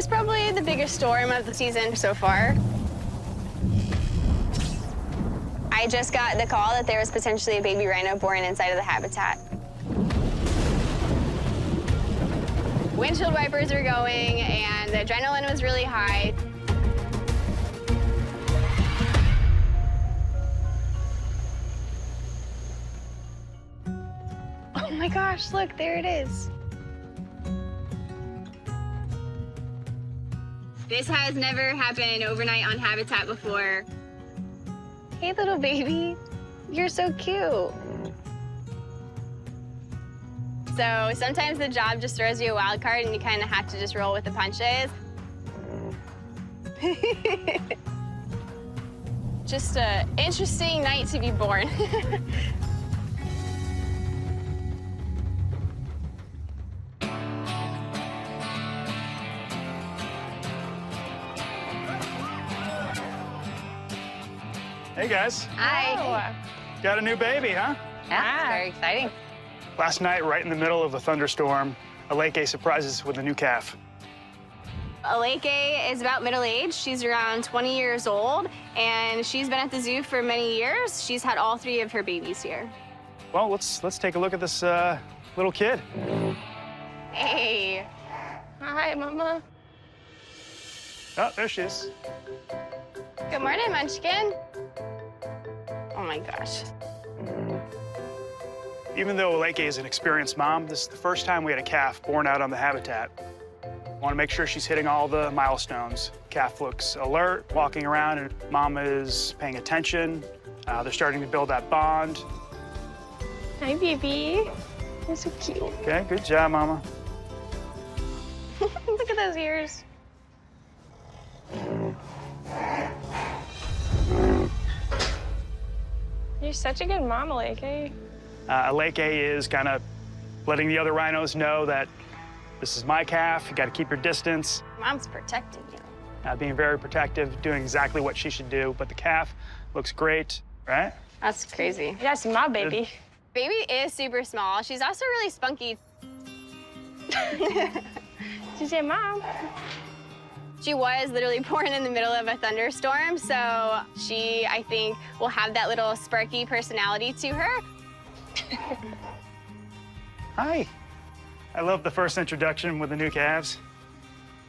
It's probably the biggest storm of the season so far. I just got the call that there was potentially a baby rhino born inside of the habitat. Windshield wipers were going, and the adrenaline was really high. Oh my gosh, look, there it is. This has never happened overnight on Habitat before. Hey, little baby, you're so cute. So sometimes the job just throws you a wild card and you kind of have to just roll with the punches. Just an interesting night to be born. Hey, guys. Hi. Got a new baby, huh? Yeah, very exciting. Last night, right in the middle of a thunderstorm, Aleke surprises us with a new calf. Aleke is about middle-aged. She's around 20 years old, and she's been at the zoo for many years. She's had all 3 of her babies here. Well, let's take a look at this little kid. Hey. Hi, Mama. Oh, there she is. Good morning, Munchkin. Oh, my gosh. Even though Aleke is an experienced mom, this is the first time we had a calf born out on the habitat. Want to make sure she's hitting all the milestones. Calf looks alert, walking around, and mom is paying attention. They're starting to build that bond. Hi, baby. You're so cute. Okay, good job, mama. Look at those ears. You're such a good mom, Aleke. Aleke is kind of letting the other rhinos know that this is my calf, you got to keep your distance. Mom's protecting you. Being very protective, doing exactly what she should do, but the calf looks great, right? That's crazy. That's my baby. Baby is super small. She's also really spunky. She said, Mom. She was literally born in the middle of a thunderstorm, so she, I think, will have that little sparky personality to her. Hi. I love the first introduction with the new calves.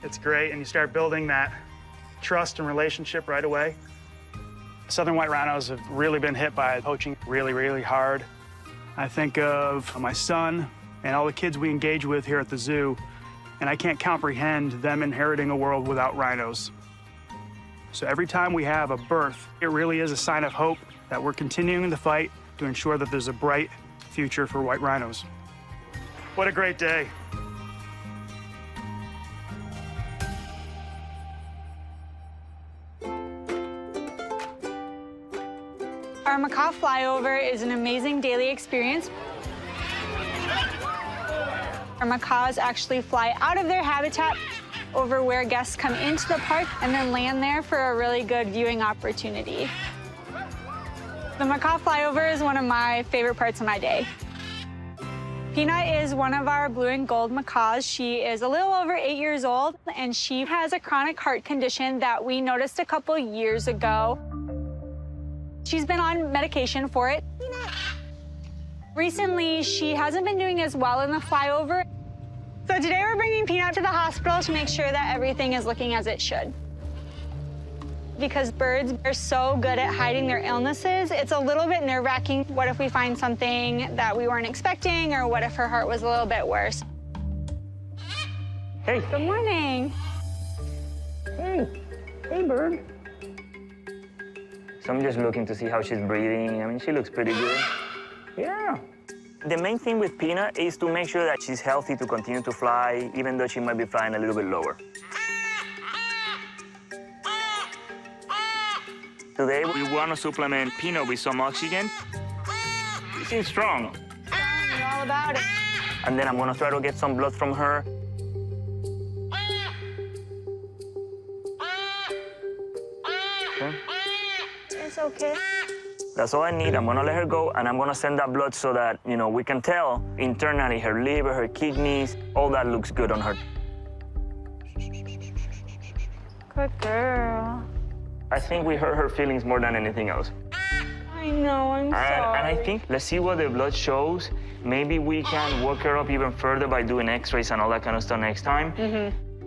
It's great, and you start building that trust and relationship right away. Southern white rhinos have really been hit by poaching really, really hard. I think of my son and all the kids we engage with here at the zoo, and I can't comprehend them inheriting a world without rhinos. So every time we have a birth, it really is a sign of hope that we're continuing the fight to ensure that there's a bright future for white rhinos. What a great day. Our macaw flyover is an amazing daily experience. Our macaws actually fly out of their habitat over where guests come into the park and then land there for a really good viewing opportunity. The macaw flyover is one of my favorite parts of my day. Peanut is one of our blue and gold macaws. She is a little over 8 years old, and she has a chronic heart condition that we noticed a couple years ago. She's been on medication for it. Recently, she hasn't been doing as well in the flyover. So today we're bringing Peanut to the hospital to make sure that everything is looking as it should. Because birds are so good at hiding their illnesses, it's a little bit nerve-wracking. What if we find something that we weren't expecting, or what if her heart was a little bit worse? Hey. Good morning. Hey, bird. So I'm just looking to see how she's breathing. I mean, she looks pretty good. Yeah. The main thing with Peanut is to make sure that she's healthy to continue to fly, even though she might be flying a little bit lower. Today, we want to supplement Peanut with some oxygen. She seems strong. You know all about it. And then I'm going to try to get some blood from her. Okay. It's okay. That's all I need. I'm gonna let her go, and I'm gonna send that blood so that, you know, we can tell internally her liver, her kidneys, all that looks good on her. Good girl. I think we hurt her feelings more than anything else. I know, I'm And sorry. I think, let's see what the blood shows. Maybe we can work her up even further by doing x-rays and all that kind of stuff next time.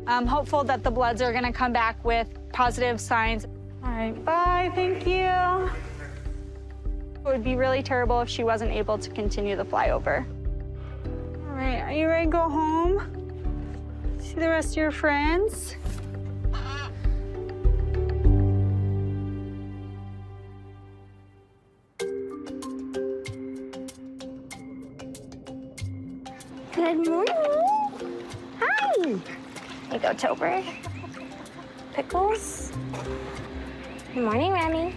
I'm hopeful that the bloods are gonna come back with positive signs. All right, bye, thank you. It would be really terrible if she wasn't able to continue the flyover. All right, are you ready to go home? See the rest of your friends? Good morning. Hi. Here you go, Tober. Pickles. Good morning, Remy.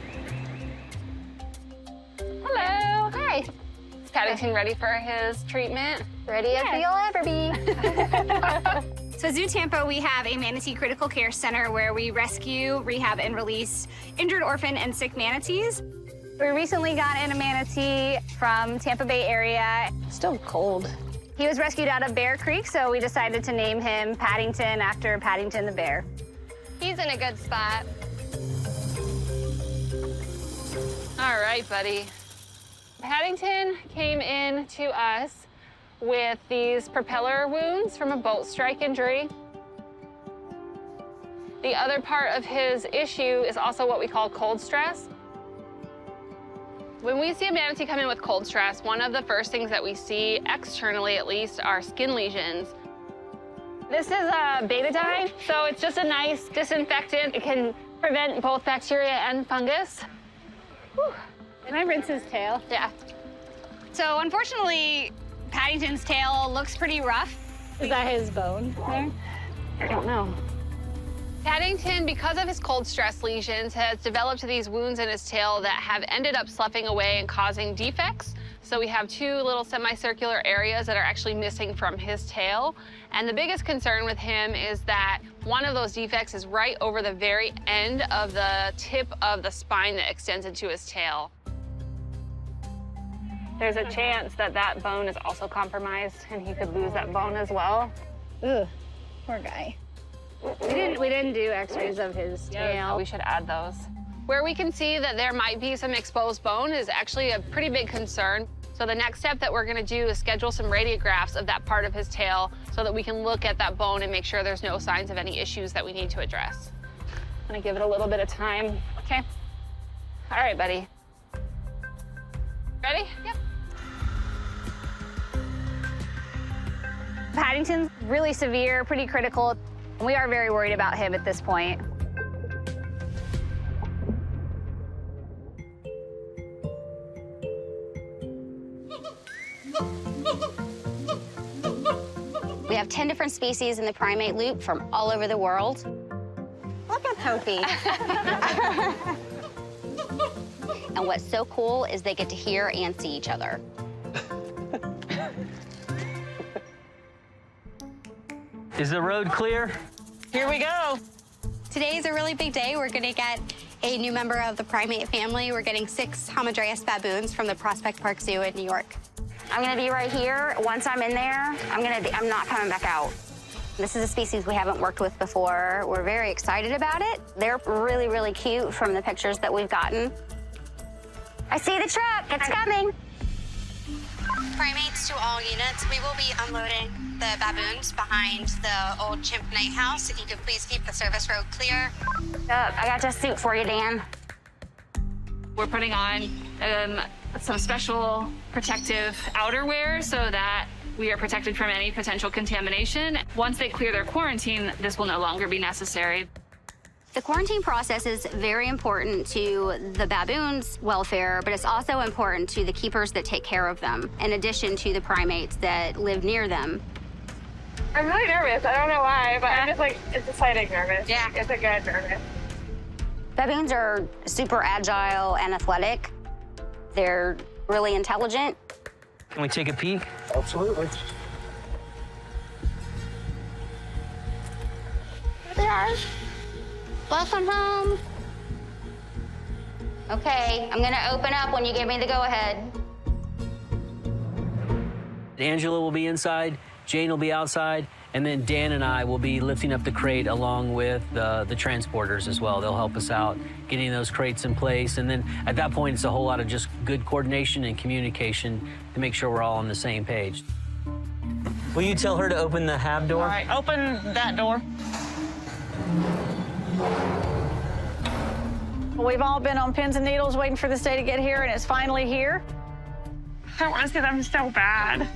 Hello. Hi. Is Paddington ready for his treatment? Ready as you'll ever be. So at Zoo Tampa, we have a manatee critical care center where we rescue, rehab, and release injured, orphan, and sick manatees. We recently got in a manatee from Tampa Bay area. Still cold. He was rescued out of Bear Creek, so we decided to name him Paddington after Paddington the bear. He's in a good spot. All right, buddy. Paddington came in to us with these propeller wounds from a boat strike injury. The other part of his issue is also what we call cold stress. When we see a manatee come in with cold stress, one of the first things that we see, externally at least, are skin lesions. This is a betadine, so it's just a nice disinfectant. It can prevent both bacteria and fungus. Whew. Can I rinse his tail? Yeah. So unfortunately, Paddington's tail looks pretty rough. Is that his bone there? I don't know. Paddington, because of his cold stress lesions, has developed these wounds in his tail that have ended up sloughing away and causing defects. So we have two little semicircular areas that are actually missing from his tail. And the biggest concern with him is that one of those defects is right over the very end of the tip of the spine that extends into his tail. There's a chance that that bone is also compromised and he could lose that bone as well. Ugh, poor guy. We didn't do x-rays of his tail. We should add those. Where we can see that there might be some exposed bone is actually a pretty big concern. So the next step that we're gonna do is schedule some radiographs of that part of his tail so that we can look at that bone and make sure there's no signs of any issues that we need to address. I'm gonna give it a little bit of time, okay? All right, buddy. Ready? Yep. Paddington's really severe, pretty critical. We are very worried about him at this point. We have 10 different species in the primate loop from all over the world. Look at Poopy. And what's so cool is they get to hear and see each other. Is the road clear? Here we go. Today is a really big day. We're gonna get a new member of the primate family. We're getting 6 Hamadryas baboons from the Prospect Park Zoo in New York. I'm gonna be right here. Once I'm in there, I'm not coming back out. This is a species we haven't worked with before. We're very excited about it. They're really, really cute from the pictures that we've gotten. I see the truck, it's coming. Primates to all units. We will be unloading the baboons behind the old chimp night house. If you could please keep the service road clear. I got your suit for you, Dan. We're putting on some special protective outerwear so that we are protected from any potential contamination. Once they clear their quarantine, this will no longer be necessary. The quarantine process is very important to the baboons' welfare, but it's also important to the keepers that take care of them, in addition to the primates that live near them. I'm really nervous. I don't know why, but I'm just like, it's exciting nervous. Yeah. It's a good nervous. Baboons are super agile and athletic. They're really intelligent. Can we take a peek? Absolutely. There they are. Welcome home. Okay, I'm gonna open up when you give me the go-ahead. Angela will be inside, Jane will be outside, And then Dan and I will be lifting up the crate along with the transporters as well. They'll help us out getting those crates in place. And then at that point, it's a whole lot of just good coordination and communication to make sure we're all on the same page. Will you tell her to open the hab door? All right, open that door. We've all been on pins and needles waiting for this day to get here, and it's finally here. I want to see them so bad.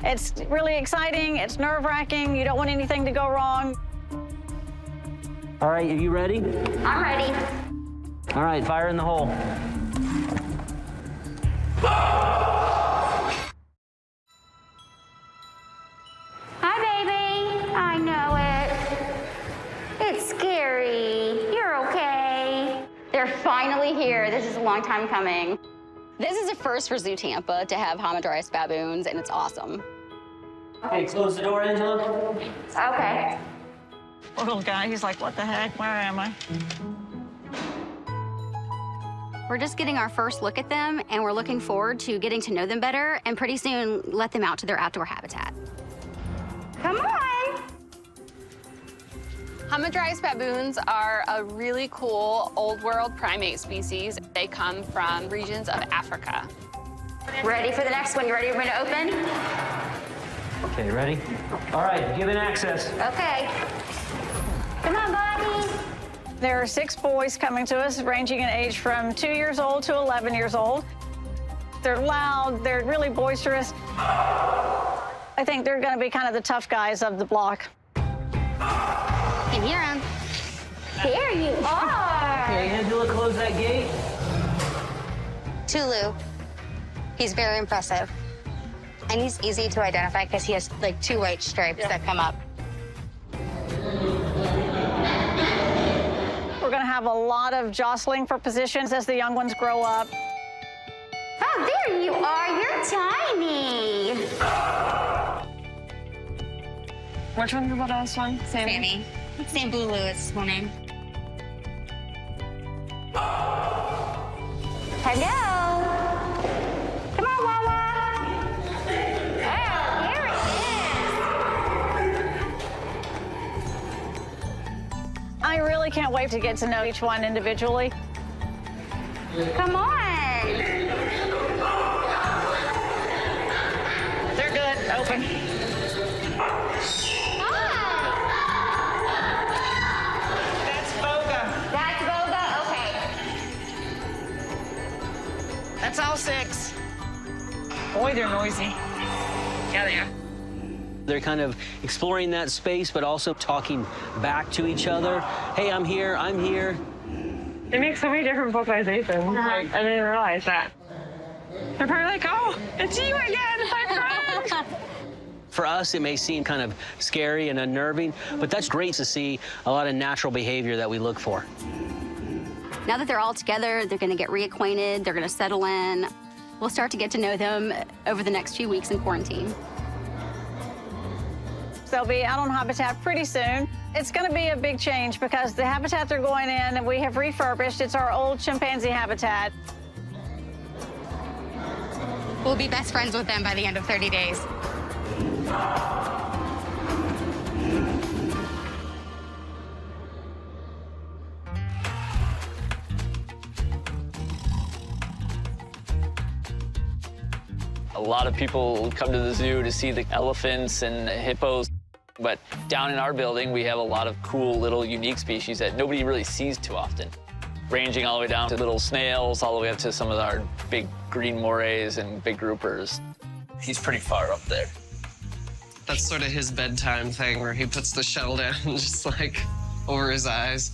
It's really exciting. It's nerve-wracking. You don't want anything to go wrong. All right, are you ready? I'm ready. All right, fire in the hole. Hi, baby. I know it. It's scary. You're okay. They're finally here. This is a long time coming. This is a first for Zoo Tampa to have Hamadryas baboons, and it's awesome. Okay, close the door, Angela. Okay. Poor little guy, he's like, what the heck? Where am I? We're just getting our first look at them, and we're looking forward to getting to know them better, and pretty soon let them out to their outdoor habitat. Come on. Hamadryas baboons are a really cool old world primate species. They come from regions of Africa. Ready for the next one? You ready for me to open? Okay, ready? All right, given access. Okay. Come on, buddy. There are 6 boys coming to us, ranging in age from 2 years old to 11 years old. They're loud, they're really boisterous. I think they're gonna be kind of the tough guys of the block. Can hear him. There you are. Okay, Angela, close that gate. Tulu. He's very impressive. And he's easy to identify because he has like 2 white stripes that come up. We're gonna have a lot of jostling for positions as the young ones grow up. Oh, there you are. You're tiny. Which one's the littlest one? Sammy. Same Bulu is his full name. Hello. Come on, Wawa. Oh, here it is. I really can't wait to get to know each one individually. Come on. They're good. Open. That's Boga. That's Boga. Okay. That's all 6. Boy, they're noisy. Yeah, they are. They're kind of exploring that space, but also talking back to each other. Hey, I'm here, I'm here. They make so many different vocalizations. Like, I didn't realize that. They're probably like, oh, it's you again, my friend. For us, it may seem kind of scary and unnerving, but that's great to see a lot of natural behavior that we look for. Now that they're all together, they're going to get reacquainted. They're going to settle in. We'll start to get to know them over the next few weeks in quarantine. They'll be out on habitat pretty soon. It's going to be a big change because the habitat they're going in, and we have refurbished. It's our old chimpanzee habitat. We'll be best friends with them by the end of 30 days. A lot of people come to the zoo to see the elephants and the hippos, but down in our building, we have a lot of cool little unique species that nobody really sees too often, ranging all the way down to little snails, all the way up to some of our big green morays and big groupers. He's pretty far up there. That's sort of his bedtime thing where he puts the shell down just like over his eyes.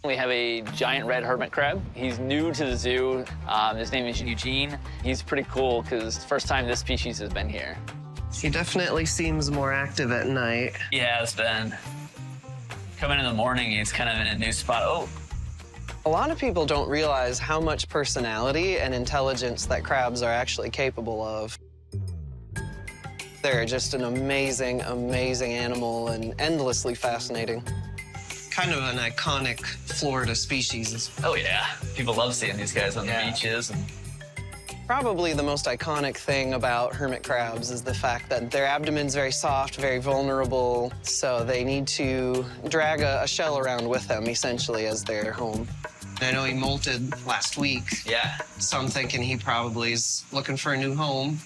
We have a giant red hermit crab. He's new to the zoo. His name is Eugene. He's pretty cool because it's the first time this species has been here. He definitely seems more active at night. He has been. Coming in the morning, he's kind of in a new spot. Oh. A lot of people don't realize how much personality and intelligence that crabs are actually capable of. They're just an amazing, amazing animal and endlessly fascinating. Kind of an iconic Florida species. Oh, yeah. People love seeing these guys on the beaches. And Probably the most iconic thing about hermit crabs is the fact that their abdomen's very soft, very vulnerable, so they need to drag a shell around with them, essentially, as their home. I know he molted last week. Yeah. So I'm thinking he probably is looking for a new home.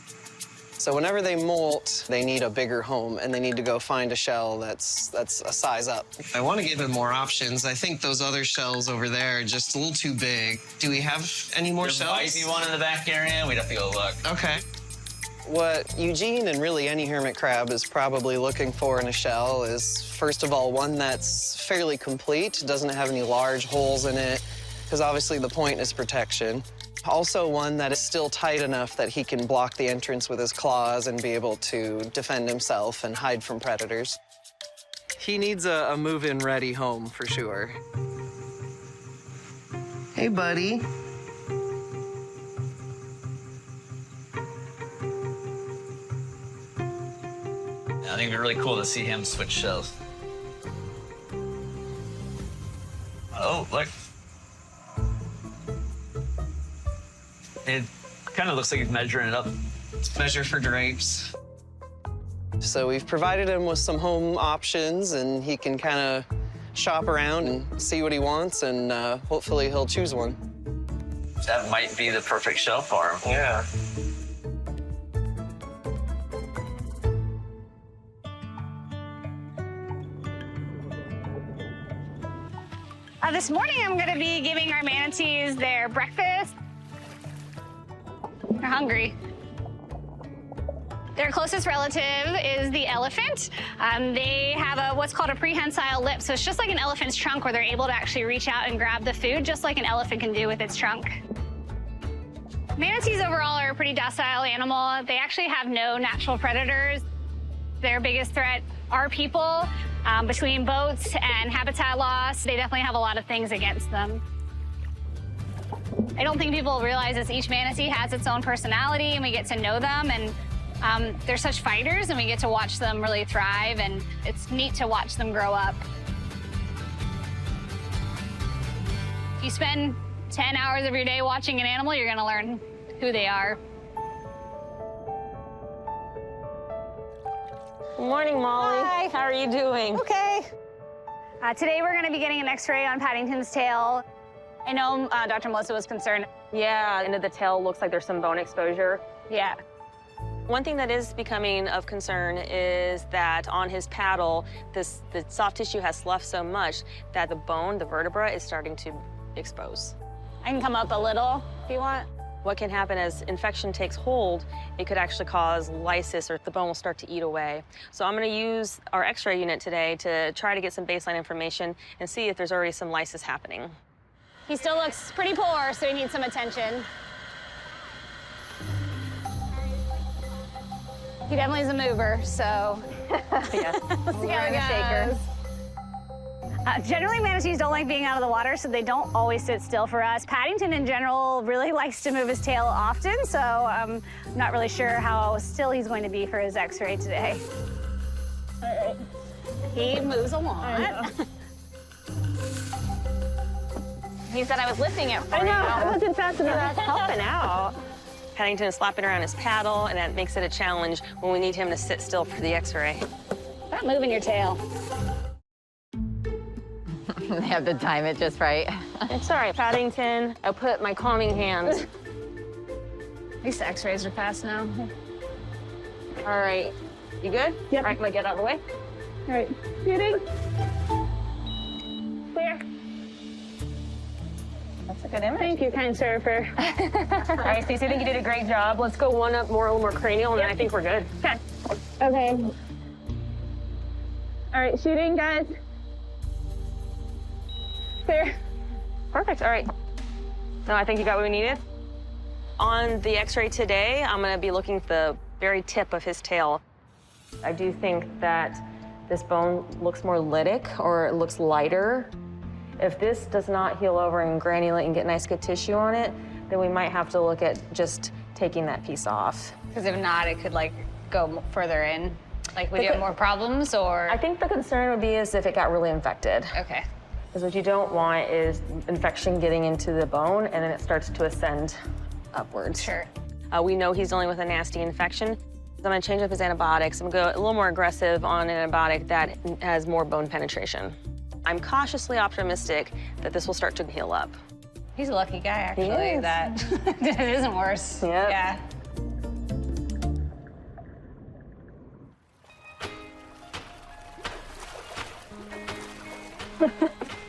So whenever they molt, they need a bigger home, and they need to go find a shell that's a size up. I want to give him more options. I think those other shells over there are just a little too big. Do we have any more shells? There might be one in the back area. We'd have to go look. Okay. What Eugene and really any hermit crab is probably looking for in a shell is, first of all, one that's fairly complete, doesn't have any large holes in it, because obviously the point is protection. Also one that is still tight enough that he can block the entrance with his claws and be able to defend himself and hide from predators. He needs a move-in ready home for sure. Hey, buddy. I think it'd be really cool to see him switch shells. Oh, look. It kind of looks like he's measuring it up. It's measure for drapes. So we've provided him with some home options, and he can kind of shop around and see what he wants, and hopefully he'll choose one. That might be the perfect shell for him. Yeah. This morning, I'm going to be giving our manatees their breakfast. They're hungry. Their closest relative is the elephant. They have what's called a prehensile lip, so it's just like an elephant's trunk where they're able to actually reach out and grab the food, just like an elephant can do with its trunk. Manatees overall are a pretty docile animal. They actually have no natural predators. Their biggest threat are people. Between boats and habitat loss, they definitely have a lot of things against them. I don't think people realize this. Each manatee has its own personality, and we get to know them, and they're such fighters, and we get to watch them really thrive, and it's neat to watch them grow up. If you spend 10 hours of your day watching an animal, you're gonna learn who they are. Good morning, Molly. Hi. How are you doing? Okay. Today we're gonna be getting an x-ray on Paddington's tail. I know Dr. Melissa was concerned. Yeah, end of the tail looks like there's some bone exposure. Yeah. One thing that is becoming of concern is that on his paddle, the soft tissue has sloughed so much that the bone, the vertebra, is starting to expose. I can come up a little if you want. What can happen as infection takes hold, it could actually cause lysis, or the bone will start to eat away. So I'm going to use our x-ray unit today to try to get some baseline information and see if there's already some lysis happening. He still looks pretty poor, so he needs some attention. He definitely is a mover, so. Yeah. Let's see how it goes. Generally, manatees don't like being out of the water, so they don't always sit still for us. Paddington, in general, really likes to move his tail often, so I'm not really sure how still he's going to be for his x-ray today. He moves a lot. He said I was lifting it for you. I wasn't fast enough. helping out. Paddington is slapping around his paddle, and that makes it a challenge when we need him to sit still for the x-ray. Stop moving your tail. They have to time it just right. It's all right, Paddington. I put my calming hands. At least the x-rays are fast now. All right. You good? Yep. All right, can I get out of the way? All right. Shooting. Clear. That's a good image. Thank you, kind sir, for... All right, Stacey, I think you did a great job. Let's go one up more, a little more cranial, and then I think we're good. Okay. Okay. All right, shooting, guys. Clear. Perfect, all right. No, I think you got what we needed. On the x-ray today, I'm gonna be looking at the very tip of his tail. I do think that this bone looks more lytic, or it looks lighter. If this does not heal over and granulate and get nice good tissue on it, then we might have to look at just taking that piece off. Because if not, it could like go further in. Like, would you have more problems, or? I think the concern would be is if it got really infected. Okay. Because what you don't want is infection getting into the bone, and then it starts to ascend upwards. Sure. We know he's dealing with a nasty infection. I'm gonna change up his antibiotics. I'm gonna go a little more aggressive on an antibiotic that has more bone penetration. I'm cautiously optimistic that this will start to heal up. He's a lucky guy, actually, that it isn't worse. Yep. Yeah.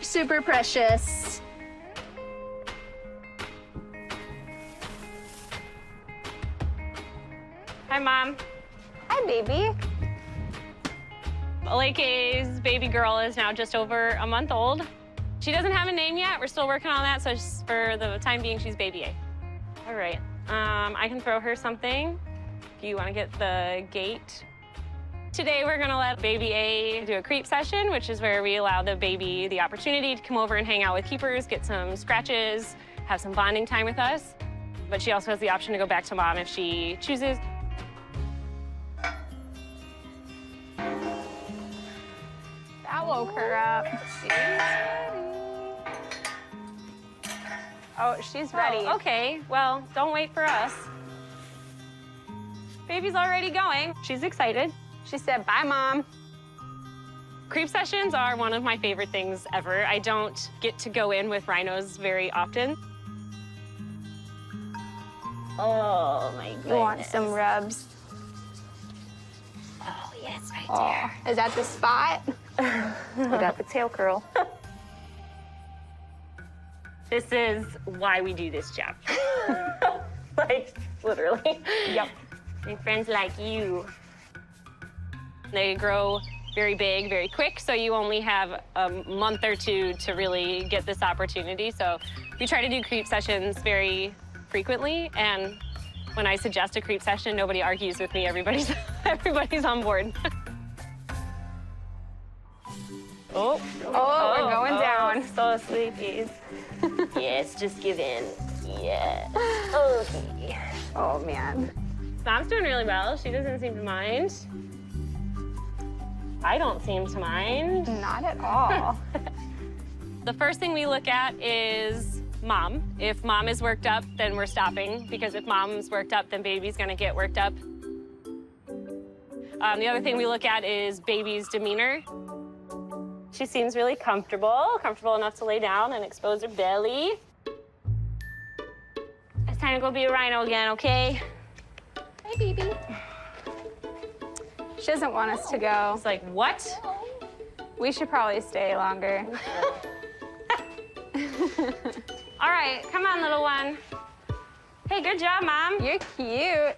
Super precious. Hi, Mom. Hi, baby. Aleke's baby girl is now just over a month old. She doesn't have a name yet. We're still working on that, so for the time being, she's Baby A. All right, I can throw her something if you want to get the gate. Today, we're gonna let Baby A do a creep session, which is where we allow the baby the opportunity to come over and hang out with keepers, get some scratches, have some bonding time with us. But she also has the option to go back to Mom if she chooses. That woke her up. Oh, she's ready. Oh, okay, well, don't wait for us. Baby's already going. She's excited. She said, bye, Mom. Creep sessions are one of my favorite things ever. I don't get to go in with rhinos very often. Oh, my goodness. You want some rubs? Oh, yes, right Oh, is that the spot? I got the tail curl. This is why we do this job. Like, literally. Yep. My friends like you. They grow very big, very quick, so you only have a month or two to really get this opportunity. So we try to do creep sessions very frequently, and when I suggest a creep session, nobody argues with me. Everybody's on board. Oh, we're going down. So sleepy. Yes, just give in. Yeah. Okay. Oh, man. Mom's doing really well. She doesn't seem to mind. I don't seem to mind. Not at all. The first thing we look at is Mom. If Mom is worked up, then we're stopping, because if Mom's worked up, then Baby's gonna get worked up. The other thing we look at is Baby's demeanor. She seems really comfortable enough to lay down and expose her belly. It's time to go be a rhino again, okay? Hi, baby. She doesn't want us to go. It's like, what? We should probably stay longer. All right, come on, little one. Hey, good job, Mom. You're cute.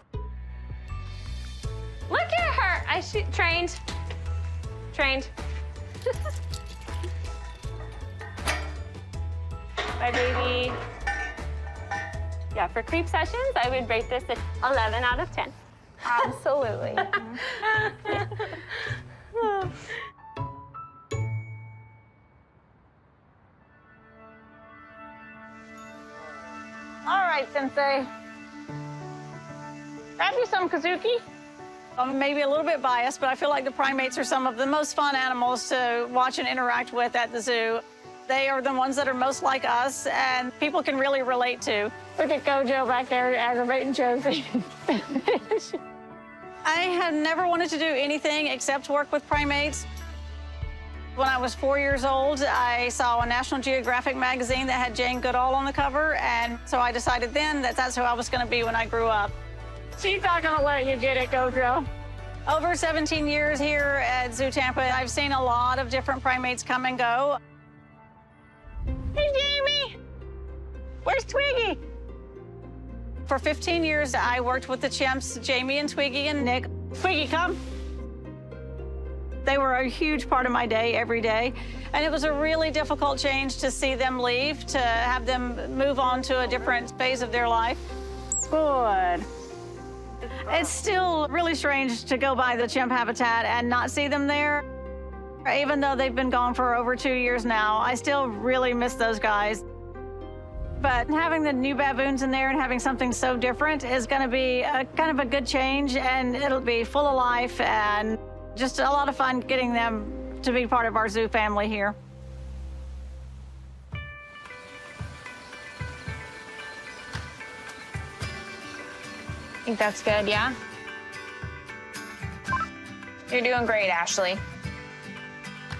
Look at her. Trained. Bye, baby. Yeah, for creep sessions, I would rate this at 11 out of 10. Absolutely. All right, Sensei. Grab you some Kazuki. I'm maybe a little bit biased, but I feel like the primates are some of the most fun animals to watch and interact with at the zoo. They are the ones that are most like us, and people can really relate to. Look at Gojo back there aggravating Josie. I had never wanted to do anything except work with primates. When I was 4 years old, I saw a National Geographic magazine that had Jane Goodall on the cover, and so I decided then that that's who I was going to be when I grew up. She's not going to let you get it, Gojo. Over 17 years here at Zoo Tampa, I've seen a lot of different primates come and go. Hey, Jamie! Where's Twiggy? For 15 years, I worked with the chimps, Jamie and Twiggy and Nick. Twiggy, come. They were a huge part of my day every day, and it was a really difficult change to see them leave, to have them move on to a different phase of their life. Good. It's still really strange to go by the chimp habitat and not see them there. Even though they've been gone for over 2 years now, I still really miss those guys. But having the new baboons in there and having something so different is going to be a kind of a good change, and it'll be full of life and just a lot of fun getting them to be part of our zoo family here. I think that's good, yeah? You're doing great, Ashley.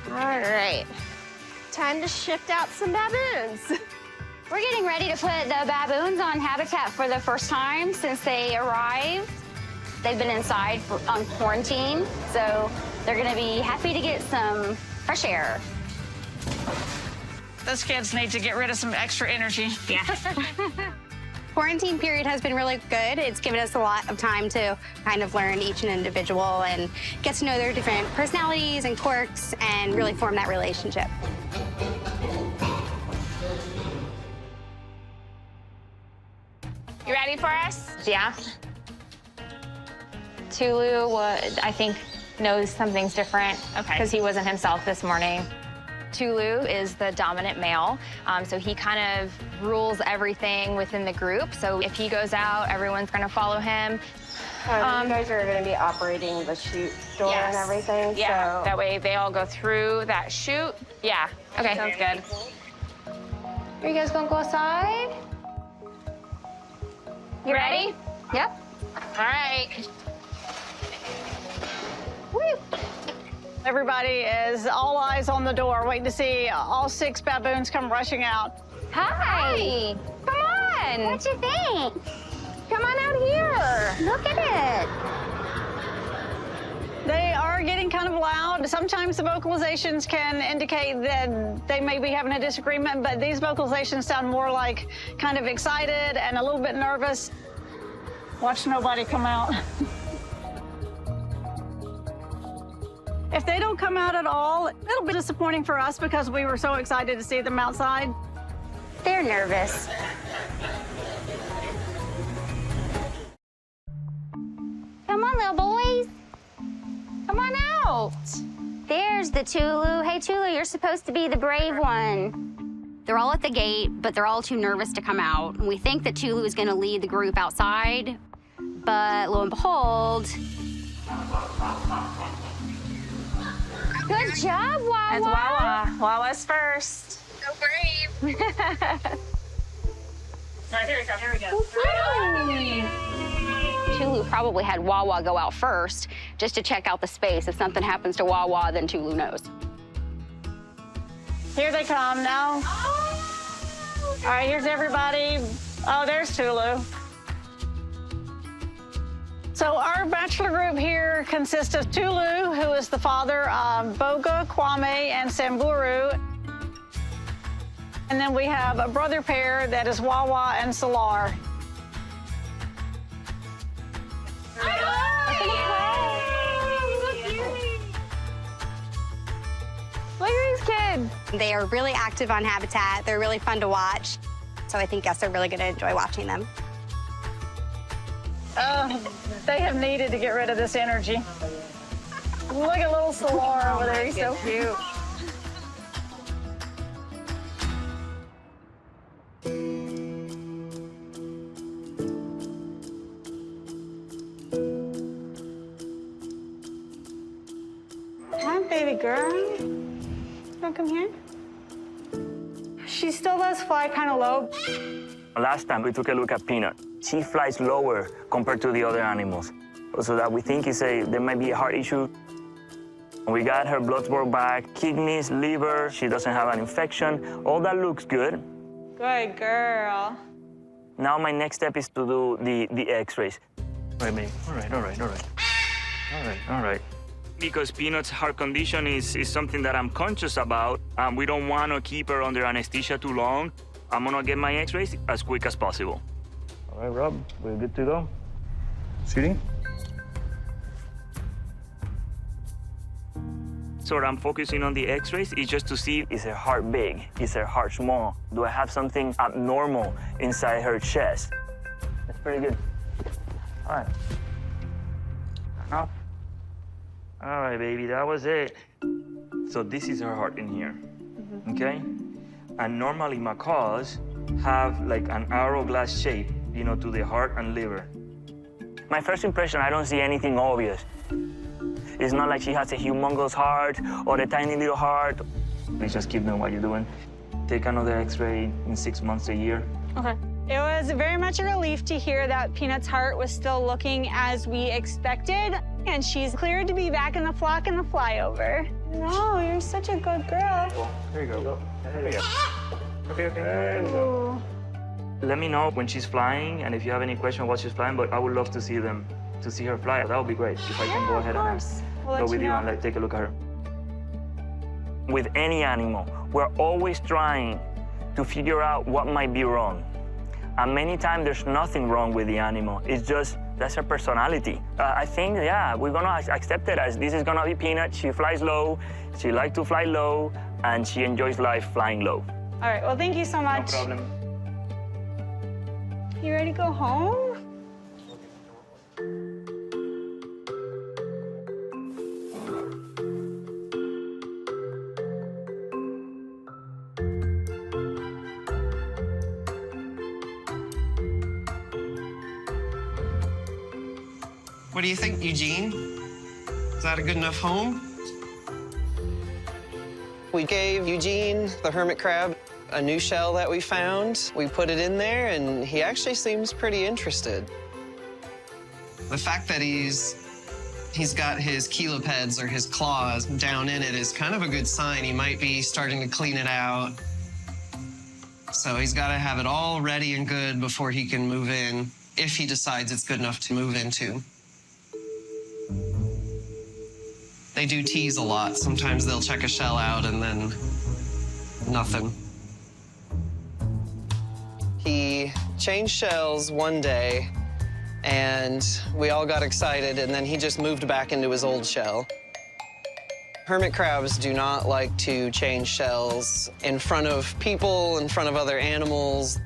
All right. Time to shift out some baboons. We're getting ready to put the baboons on habitat for the first time since they arrived. They've been inside on quarantine, so they're gonna be happy to get some fresh air. Those kids need to get rid of some extra energy. Yeah. Quarantine period has been really good. It's given us a lot of time to kind of learn each individual and get to know their different personalities and quirks and really form that relationship. You ready for us? Yeah. Tulu, I think, knows something's different because he wasn't himself this morning. Tulu is the dominant male, so he kind of rules everything within the group. So if he goes out, everyone's going to follow him. You guys are going to be operating the chute door and everything? Yeah, so... that way they all go through that chute. Yeah, okay. Sounds good. Are you guys going to go outside? You ready? Yep. All right. Woo. Everybody is all eyes on the door, waiting to see all 6 baboons come rushing out. Hi. Come on. What you think? Come on out here. Look at it. They are getting kind of loud. Sometimes the vocalizations can indicate that they may be having a disagreement, but these vocalizations sound more like kind of excited and a little bit nervous. Watch nobody come out. If they don't come out at all, it'll be disappointing for us because we were so excited to see them outside. They're nervous. Come on, little boys. Come on out. There's the Tulu. Hey, Tulu, you're supposed to be the brave one. They're all at the gate, but they're all too nervous to come out. And we think that Tulu is going to lead the group outside, but lo and behold... Good job, Wawa. It's Wawa. Wawa's first. So brave. Right, here we go. Tulu probably had Wawa go out first just to check out the space. If something happens to Wawa, then Tulu knows. Here they come now. All right, here's everybody. Oh, there's Tulu. So our bachelor group here consists of Tulu, who is the father of Boga, Kwame, and Samburu. And then we have a brother pair that is Wawa and Salar. Look at these kids. They are really active on habitat. They're really fun to watch. So I think guests are really going to enjoy watching them. They have needed to get rid of this energy. Look at little Salar over there. He's so cute. Hi, baby girl. You wanna come here? She still does fly kind of low. Last time we took a look at Peanut. She flies lower compared to the other animals. So that we think there might be a heart issue. We got her blood work back, kidneys, liver, she doesn't have an infection. All that looks good. Good girl. Now my next step is to do the x-rays. All right, babe. All right. Because Peanut's heart condition is something that I'm conscious about. We don't want to keep her under anesthesia too long. I'm gonna get my x-rays as quick as possible. All right, Rob, we're good to go. Shooting. So what I'm focusing on the x-rays is just to see, is her heart big? Is her heart small? Do I have something abnormal inside her chest? That's pretty good. All right. Up. All right, baby, that was it. So this is her heart in here, okay? And normally macaws have like an hourglass shape, you know, to the heart and liver. My first impression, I don't see anything obvious. It's not like she has a humongous heart or a tiny little heart. Please just keep doing what you're doing. Take another x-ray in 6 months, a year. Okay. It was very much a relief to hear that Peanut's heart was still looking as we expected, and she's cleared to be back in the flock in the flyover. No, you're such a good girl. There you go. There you go. Okay. Let me know when she's flying, and if you have any question while she's flying, but I would love to see her fly. That would be great if I can go ahead and go with you and take a look at her. With any animal, we're always trying to figure out what might be wrong. And many times there's nothing wrong with the animal. It's just, that's her personality. I think, yeah, we're gonna accept it as this is gonna be Peanut. She flies low, she likes to fly low, and she enjoys life flying low. All right, well, thank you so much. No problem. You ready to go home? What do you think, Eugene? Is that a good enough home? We gave Eugene, the hermit crab, a new shell that we found. We put it in there, and he actually seems pretty interested. The fact that he's got his chelipeds, or his claws, down in it is kind of a good sign. He might be starting to clean it out. So he's got to have it all ready and good before he can move in, if he decides it's good enough to move into. They do tease a lot. Sometimes they'll check a shell out and then nothing. He changed shells one day, and we all got excited, and then he just moved back into his old shell. Hermit crabs do not like to change shells in front of people, in front of other animals.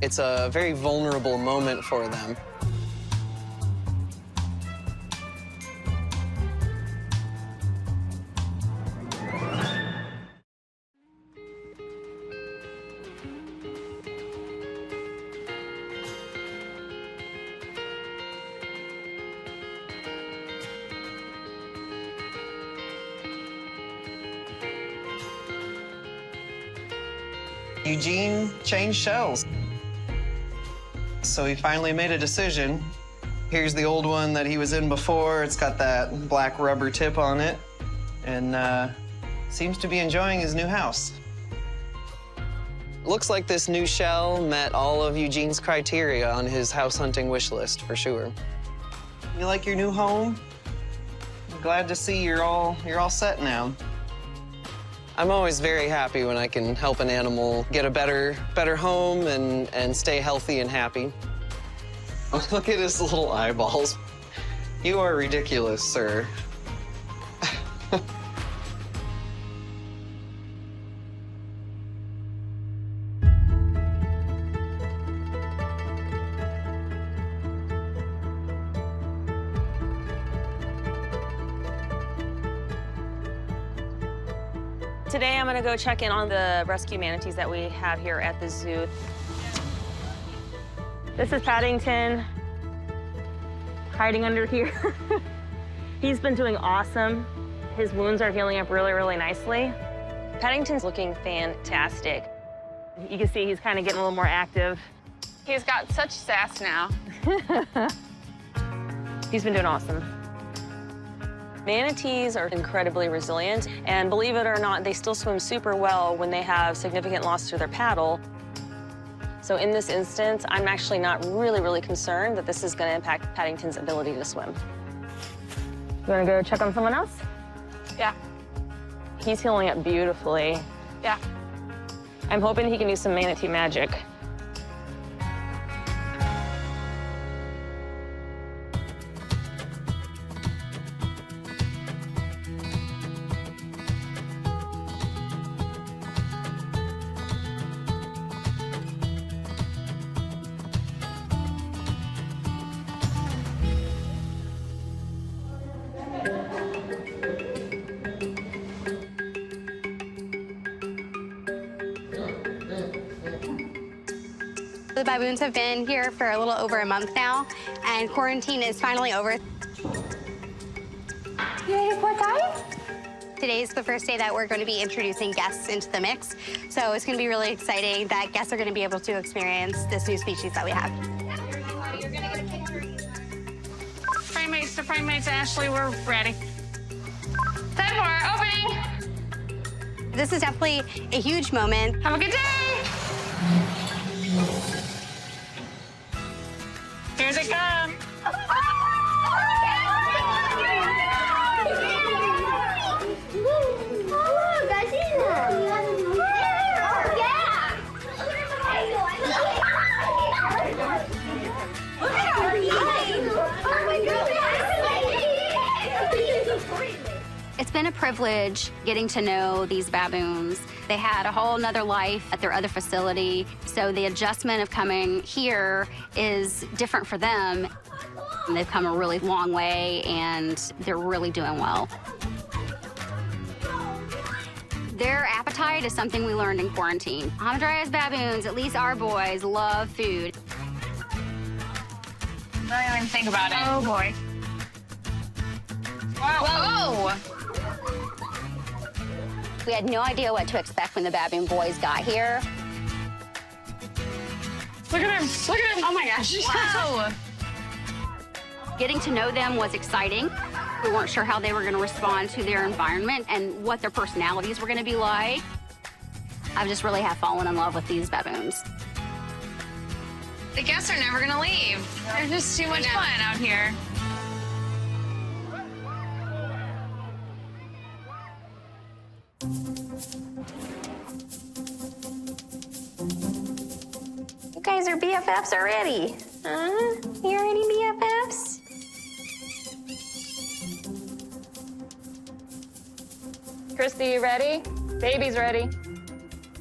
It's a very vulnerable moment for them. Eugene changed shells. So he finally made a decision. Here's the old one that he was in before. It's got that black rubber tip on it, and seems to be enjoying his new house. Looks like this new shell met all of Eugene's criteria on his house hunting wish list, for sure. You like your new home? I'm glad to see you're all set now. I'm always very happy when I can help an animal get a better home and stay healthy and happy. Look at his little eyeballs. You are ridiculous, sir. Today I'm gonna go check in on the rescue manatees that we have here at the zoo. This is Paddington, hiding under here. He's been doing awesome. His wounds are healing up really, really nicely. Paddington's looking fantastic. You can see he's kind of getting a little more active. He's got such sass now. He's been doing awesome. Manatees are incredibly resilient, and believe it or not, they still swim super well when they have significant loss to their paddle. So in this instance, I'm actually not really concerned that this is going to impact Paddington's ability to swim. You want to go check on someone else? Yeah. He's healing up beautifully. Yeah. I'm hoping he can do some manatee magic. The baboons have been here for a little over a month now, and quarantine is finally over. You ready for die? Today's the first day that we're going to be introducing guests into the mix, so it's going to be really exciting that guests are going to be able to experience this new species that we have. Primates to primates, Ashley, we're ready. Time for our opening. This is definitely a huge moment. Have a good day. Here they come. It's been a privilege getting to know these baboons. They had a whole nother life at their other facility, so the adjustment of coming here is different for them. They've come a really long way, and they're really doing well. Their appetite is something we learned in quarantine. Hamadryas baboons, at least our boys, love food. Don't even think about it. Oh, boy. Whoa. We had no idea what to expect when the baboon boys got here. Look at him. Look at him. Oh, my gosh. Wow. Getting to know them was exciting. We weren't sure how they were going to respond to their environment and what their personalities were going to be like. I just really have fallen in love with these baboons. The guests are never going to leave. There's just too much fun out here. You guys are BFFs already. You already BFFs? Christy, you ready? Baby's ready.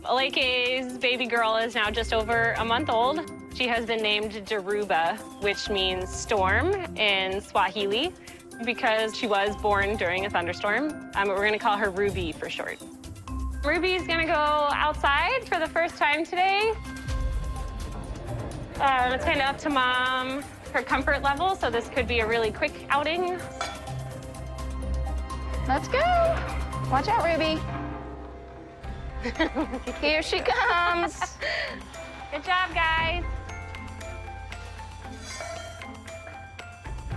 Aleke's baby girl is now just over a month old. She has been named Daruba, which means storm in Swahili, because she was born during a thunderstorm. We're gonna call her Ruby for short. Ruby's gonna go outside for the first time today. It's kind of up to mom, her comfort level, so this could be a really quick outing. Let's go. Watch out, Ruby. Here she comes. Good job, guys.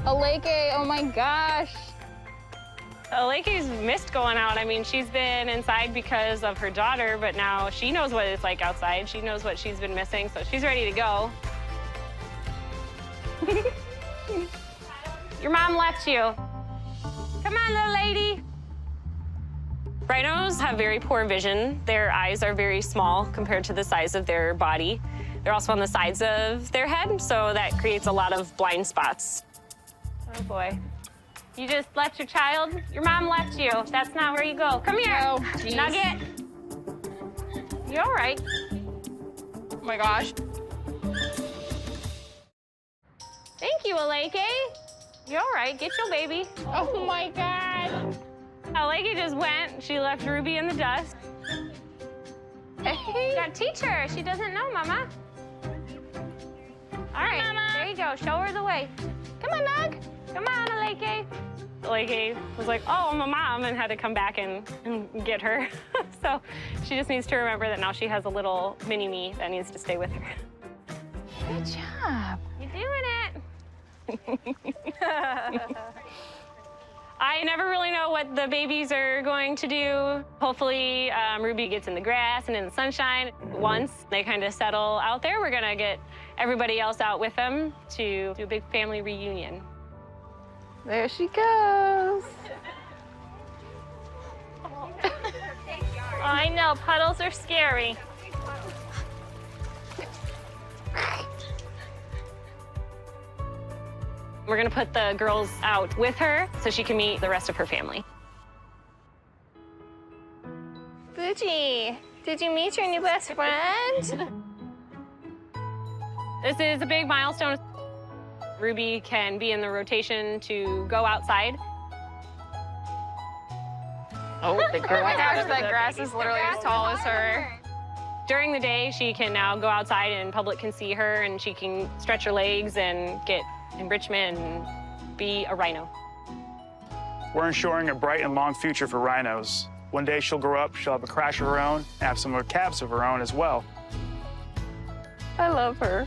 Aleke, oh my gosh. Aleke's missed going out. I mean, she's been inside because of her daughter, but now she knows what it's like outside. She knows what she's been missing, so she's ready to go. Your mom left you. Come on, little lady. Rhinos have very poor vision. Their eyes are very small compared to the size of their body. They're also on the sides of their head, so that creates a lot of blind spots. Oh, boy. You just left your child? Your mom left you. That's not where you go. Come here. Oh, Nugget. You all right? Oh, my gosh. Thank you, Aleke. You all right? Get your baby. Oh, my God. Aleke just went. She left Ruby in the dust. Hey. You gotta teach her. She doesn't know, Mama. All right, Mama. There you go. Show her the way. Come on, Nug. Come on, Aleke. Aleke was like, oh, I'm a mom, and had to come back and get her. So she just needs to remember that now she has a little mini-me that needs to stay with her. Good job. You're doing it. I never really know what the babies are going to do. Hopefully, Ruby gets in the grass and in the sunshine. Once they kind of settle out there, we're gonna get everybody else out with them to do a big family reunion. There she goes. I know, puddles are scary. We're gonna put the girls out with her so she can meet the rest of her family. Boogie, did you meet your new best friend? This is a big milestone. Ruby can be in the rotation to go outside. Oh, the grass. Oh my gosh, that grass is literally as tall as her. During the day, she can now go outside and public can see her, and she can stretch her legs and get enrichment and be a rhino. We're ensuring a bright and long future for rhinos. One day she'll grow up, she'll have a crash of her own, and have some more calves of her own as well. I love her.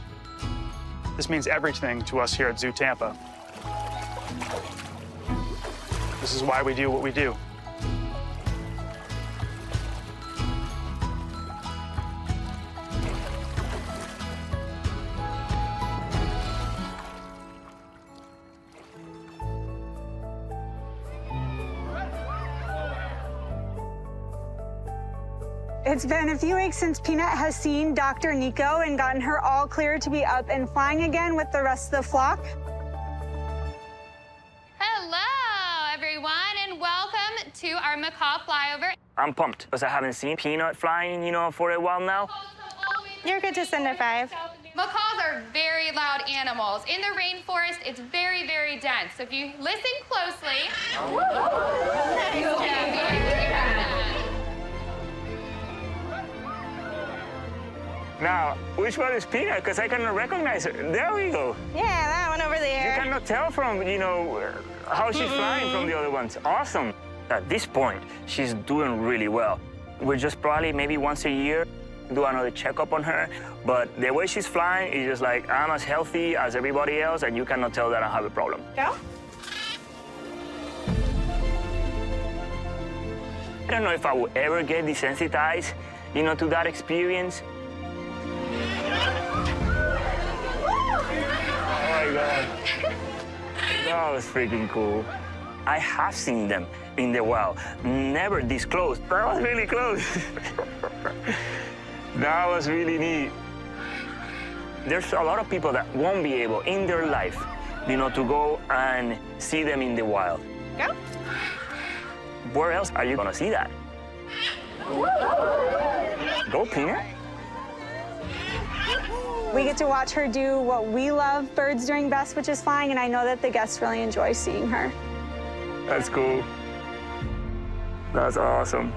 This means everything to us here at Zoo Tampa. This is why we do what we do. It's been a few weeks since Peanut has seen Dr. Nico and gotten her all clear to be up and flying again with the rest of the flock. Hello, everyone, and welcome to our macaw flyover. I'm pumped because I haven't seen Peanut flying, for a while now. You're good to send a 5. Macaws are very loud animals. In the rainforest, it's very, very dense. So if you listen closely, Now, which one is Peanut? Because I cannot recognize her. There we go. Yeah, that one over there. You cannot tell from, how she's flying from the other ones. Awesome. At this point, she's doing really well. We're just probably maybe once a year do another checkup on her. But the way she's flying is just like, I'm as healthy as everybody else, and you cannot tell that I have a problem. Go. I don't know if I will ever get desensitized, to that experience. Oh my God. That was freaking cool. I have seen them in the wild, never this close. That was really close. That was really neat. There's a lot of people that won't be able in their life, to go and see them in the wild. Go. Where else are you gonna see that? Go, Peanut. We get to watch her do what we love birds doing best, which is flying, and I know that the guests really enjoy seeing her. That's cool. That's awesome.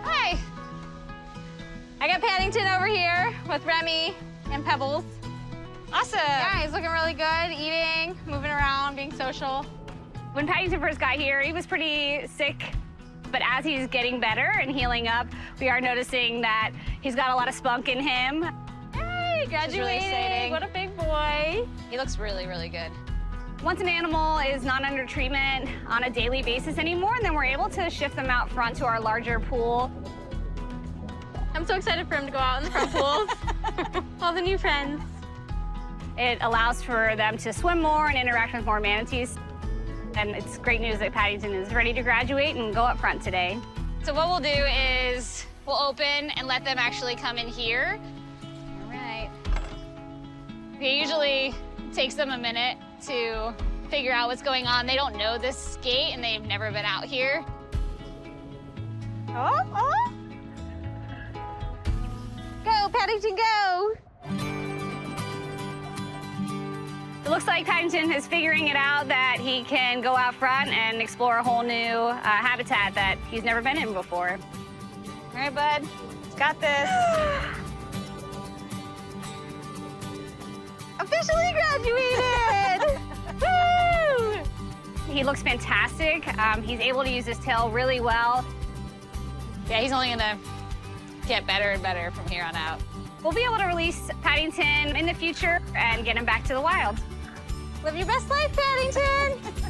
Hi. I got Paddington over here with Remy and Pebbles. Awesome. Yeah, he's looking really good, eating, moving around, being social. When Paddington first got here, he was pretty sick. But as he's getting better and healing up, we are noticing that he's got a lot of spunk in him. Hey, graduating. Really exciting. What a big boy. He looks really, really good. Once an animal is not under treatment on a daily basis anymore, then we're able to shift them out front to our larger pool. I'm so excited for him to go out in the front pools. All the new friends. It allows for them to swim more and interact with more manatees. And it's great news that Paddington is ready to graduate and go up front today. so what we'll do is we'll open and let them actually come in here. All right. It usually takes them a minute to figure out what's going on. They don't know this gate and they've never been out here. Oh, oh. Go, Paddington, go. It looks like Paddington is figuring it out that he can go out front and explore a whole new habitat that he's never been in before. All right, bud. Got this. Officially graduated! Woo! He looks fantastic. He's able to use his tail really well. Yeah, he's only gonna get better and better from here on out. We'll be able to release Paddington in the future and get him back to the wild. Live your best life, Paddington!